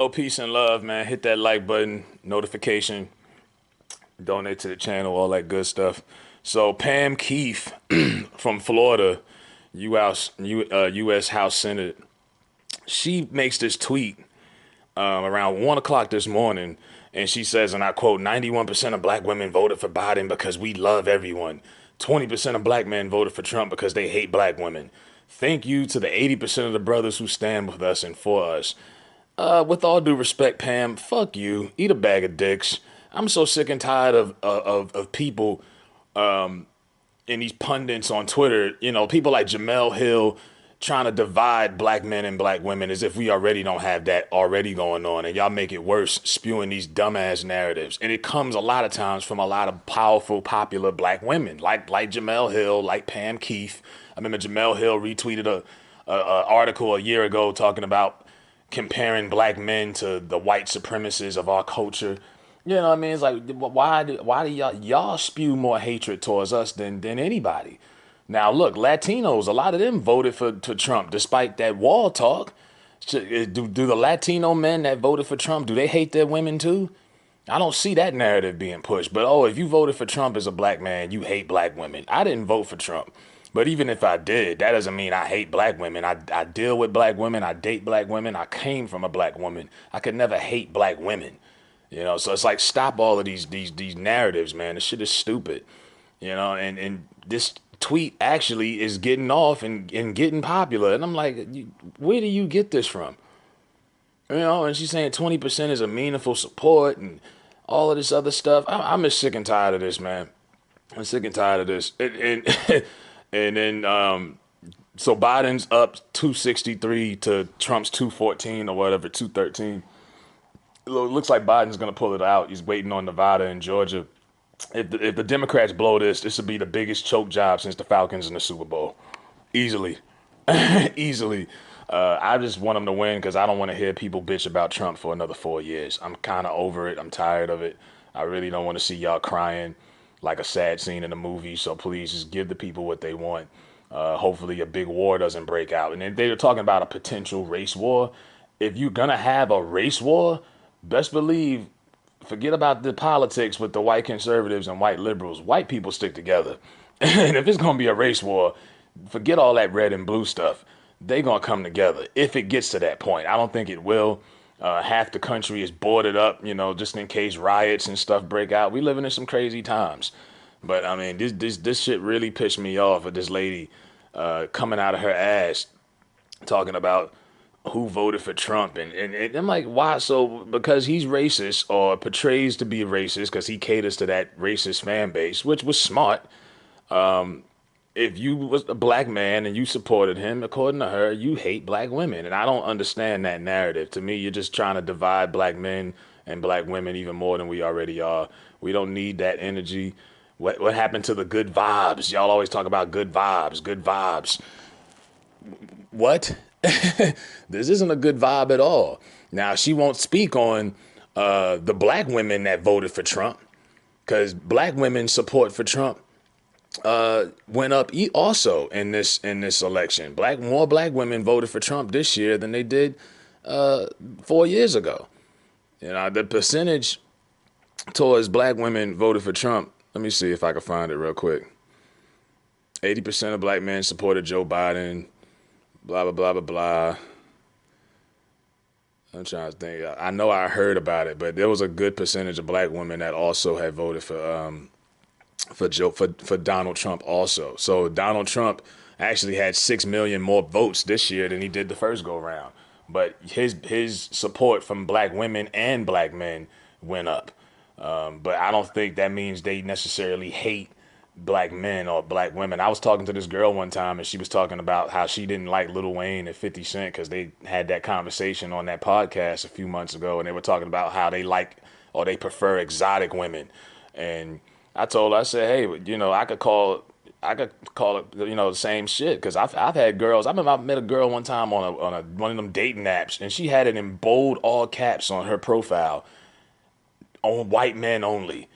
Oh, peace and love, man. Hit that like button, notification, donate to the channel, all that good stuff. So Pam Keith from Florida, U.S. House Senate, she makes this tweet around 1 o'clock this morning, and she says, and I quote, 91% of black women voted for Biden because we love everyone. 20% of black men voted for Trump because they hate black women. Thank you to the 80% of the brothers who stand with us and for us. With all due respect, Pam, fuck you. Eat a bag of dicks. I'm so sick and tired of people and these pundits on Twitter, people like Jamel Hill trying to divide black men and black women as if we already don't have that already going on. And y'all make it worse, spewing these dumbass narratives. And it comes a lot of times from a lot of powerful, popular black women, like Jamel Hill, like Pam Keith. I remember Jamel Hill retweeted a article a year ago talking about comparing black men to the white supremacists of our culture. You know what I mean? It's like, why do y'all spew more hatred towards us than anybody? Now look, Latinos, a lot of them voted for to Trump despite that wall talk. Do the Latino men that voted for Trump, do they hate their women too? I don't see that narrative being pushed. But oh, if you voted for Trump as a black man, you hate black women. I didn't vote for Trump. But even if I did, that doesn't mean I hate black women. I deal with black women. I date black women. I came from a black woman. I could never hate black women. So it's like, stop all of these narratives, man. This shit is stupid. And this tweet actually is getting off and getting popular. And I'm like, where do you get this from? And she's saying 20% is a meaningful support and all of this other stuff. I'm just sick and tired of this, man. I'm sick and tired of this. And then so Biden's up 263 to Trump's 214 or whatever, 213. It looks like Biden's going to pull it out. He's waiting on Nevada and Georgia. If the Democrats blow this will be the biggest choke job since the Falcons in the Super Bowl. Easily. Easily. I just want them to win because I don't want to hear people bitch about Trump for another 4 years. I'm kind of over it. I'm tired of it. I really don't want to see y'all crying like a sad scene in a movie. So please just give the people what they want. Hopefully a big war doesn't break out. And they were talking about a potential race war. If you're going to have a race war, best believe, forget about the politics with the white conservatives and white liberals. White people stick together. And if it's going to be a race war, forget all that red and blue stuff. They going to come together if it gets to that point. I don't think it will. Half the country is boarded up, just in case riots and stuff break out. We living in some crazy times. But I mean, this shit really pissed me off with this lady coming out of her ass talking about who voted for Trump. And I'm like, why? So because he's racist or portrays to be racist because he caters to that racist fan base, which was smart. If you was a black man and you supported him, according to her, you hate black women. And I don't understand that narrative. To me, you're just trying to divide black men and black women even more than we already are. We don't need that energy. What happened to the good vibes? Y'all always talk about good vibes, good vibes. What? This isn't a good vibe at all. Now, she won't speak on the black women that voted for Trump because black women's support for Trump went up also in this election. More black women voted for Trump this year than they did 4 years ago. The percentage towards black women voted for Trump. Let me see if I can find it real quick. 80% of black men supported Joe Biden. Blah, blah, blah, blah, blah. I'm trying to think. I know I heard about it, but there was a good percentage of black women that also had voted for Donald Trump also. So Donald Trump actually had 6 million more votes this year than he did the first go round. But his support from black women and black men went up. But I don't think that means they necessarily hate black men or black women. I was talking to this girl one time and she was talking about how she didn't like Lil Wayne and 50 Cent because they had that conversation on that podcast a few months ago, and they were talking about how they like or they prefer exotic women. And I told her, I said, hey, I could call it, the same shit because I've had girls. I remember I met a girl one time on one of them dating apps, and she had it in bold all caps on her profile, on white men only.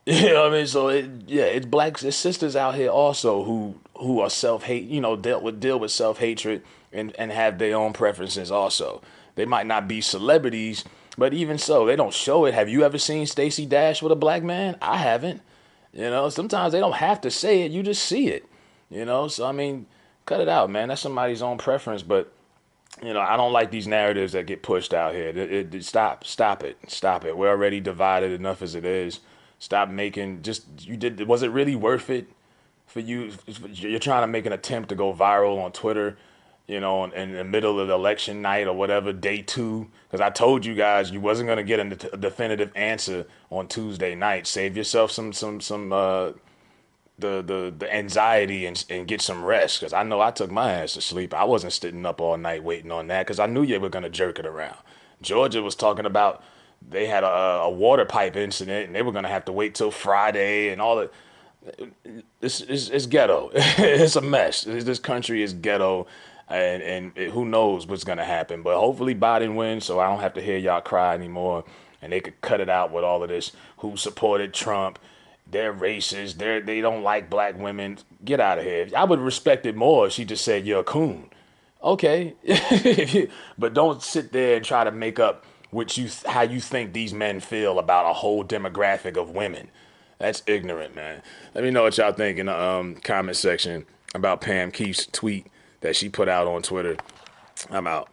You know what I mean? So it's it's sisters out here also who are self-hate, deal with self-hatred and have their own preferences also. They might not be celebrities, but even so, they don't show it. Have you ever seen Stacey Dash with a black man? I haven't. Sometimes they don't have to say it. You just see it. So I mean, cut it out, man. That's somebody's own preference, but I don't like these narratives that get pushed out here. Stop it. We're already divided enough as it is. Stop making was it really worth it for you? You're trying to make an attempt to go viral on Twitter, in the middle of the election night or whatever, day two. Because I told you guys you wasn't gonna get a definitive answer on Tuesday night. Save yourself some the anxiety and get some rest, because I know I took my ass to sleep. I wasn't sitting up all night waiting on that because I knew you were gonna jerk it around. Georgia was talking about they had a water pipe incident and they were gonna have to wait till Friday and all that. It's ghetto. It's a mess. This country is ghetto, and who knows what's gonna happen. But hopefully Biden wins, so I don't have to hear y'all cry anymore, and they could cut it out with all of this. Who supported Trump? They're racist. They don't like black women. Get out of here. I would respect it more if she just said you're a coon. Okay, but don't sit there and try to make up how you think these men feel about a whole demographic of women. That's ignorant, man. Let me know what y'all think in the comment section about Pam Keith's tweet that she put out on Twitter. I'm out.